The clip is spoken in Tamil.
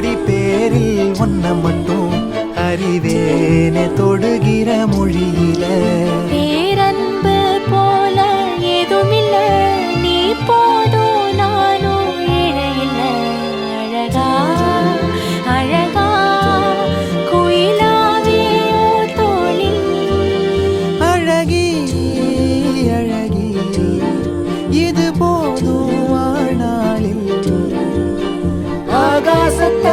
கோடி பேரில் ஒன்ன மட்டும் அறிவேனே தொடுகிற மொழியில. பேரன்பு போல எதுமில்ல, நீ போதும் நானும் இழையில்ல. அழகா அழகா குயிலாவே தோழி. அழகி அழகி இது போதும் வாழ்நாளில். ஆகாசத்தை